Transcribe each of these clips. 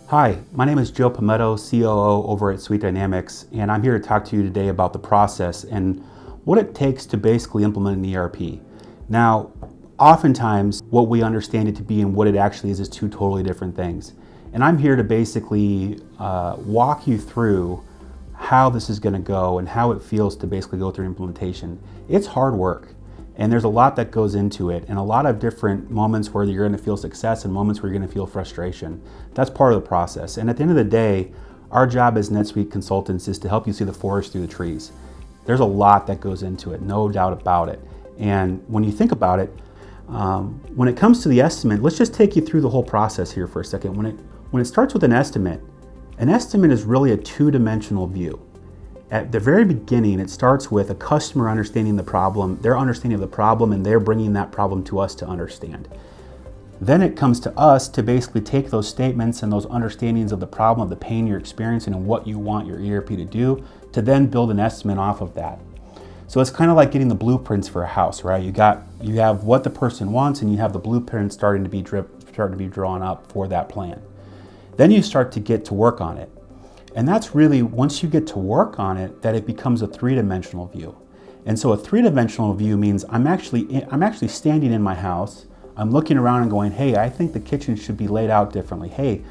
Hi, my name is Joe Palmetto, COO over at SuiteDynamics, and I'm here to talk to you today about the process and what it takes to basically implement an ERP. Now, oftentimes what we understand it to be and what it actually is two totally different things. And I'm here to basically walk you through how this is going to go and how it feels to basically go through implementation. It's hard work. And there's a lot that goes into it and a lot of different moments where you're going to feel success and moments where you're going to feel frustration. That's part of the process. And at the end of the day, our job as NetSuite Consultants is to help you see the forest through the trees. There's a lot that goes into it, no doubt about it. And when you think about it, when it comes to the estimate, let's just take you through the whole process here for a second. When it starts with an estimate is really a two-dimensional view. At the very beginning, it starts with a customer understanding the problem, their understanding of the problem, and they're bringing that problem to us to understand. Then it comes to us to basically take those statements and those understandings of the problem, of the pain you're experiencing and what you want your ERP to do, to then build an estimate off of that. So it's kind of like getting the blueprints for a house, right? You have what the person wants and you have the blueprint starting to be drawn up for that plan. Then you start to get to work on it. And that's really, once you get to work on it, that it becomes a three-dimensional view. And so a three-dimensional view means I'm actually standing in my house, I'm looking around and going, hey, I think the kitchen should be laid out differently. Hey,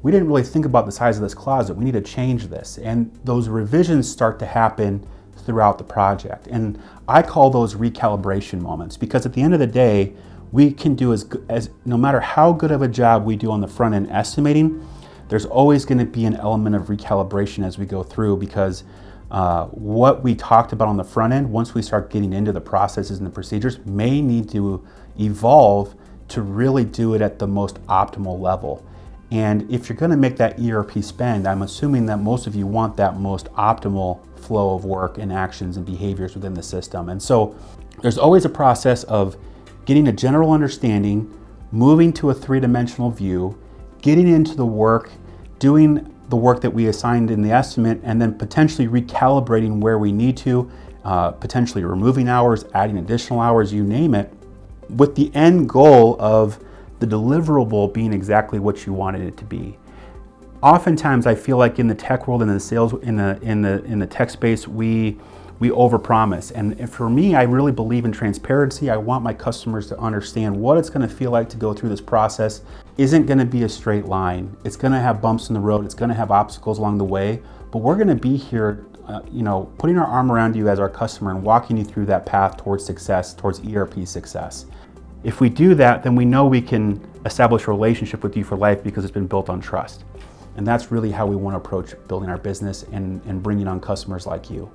we didn't really think about the size of this closet, we need to change this. And those revisions start to happen throughout the project. And I call those recalibration moments, because at the end of the day, we can do as no matter how good of a job we do on the front end estimating, there's always going to be an element of recalibration as we go through, because what we talked about on the front end, once we start getting into the processes and the procedures, may need to evolve to really do it at the most optimal level. And if you're going to make that ERP spend, I'm assuming that most of you want that most optimal flow of work and actions and behaviors within the system. And so there's always a process of getting a general understanding, moving to a three-dimensional view, getting into the work, doing the work that we assigned in the estimate, and then potentially recalibrating where we need to, potentially removing hours, adding additional hours, you name it, with the end goal of the deliverable being exactly what you wanted it to be. Oftentimes, I feel like in the tech world and in the sales, in the tech space, we overpromise. And for me, I really believe in transparency. I want my customers to understand what it's going to feel like to go through this process. Isn't going to be a straight line. It's going to have bumps in the road. It's going to have obstacles along the way. But we're going to be here, putting our arm around you as our customer and walking you through that path towards success, towards ERP success. If we do that, then we know we can establish a relationship with you for life, because it's been built on trust. And that's really how we want to approach building our business and bringing on customers like you.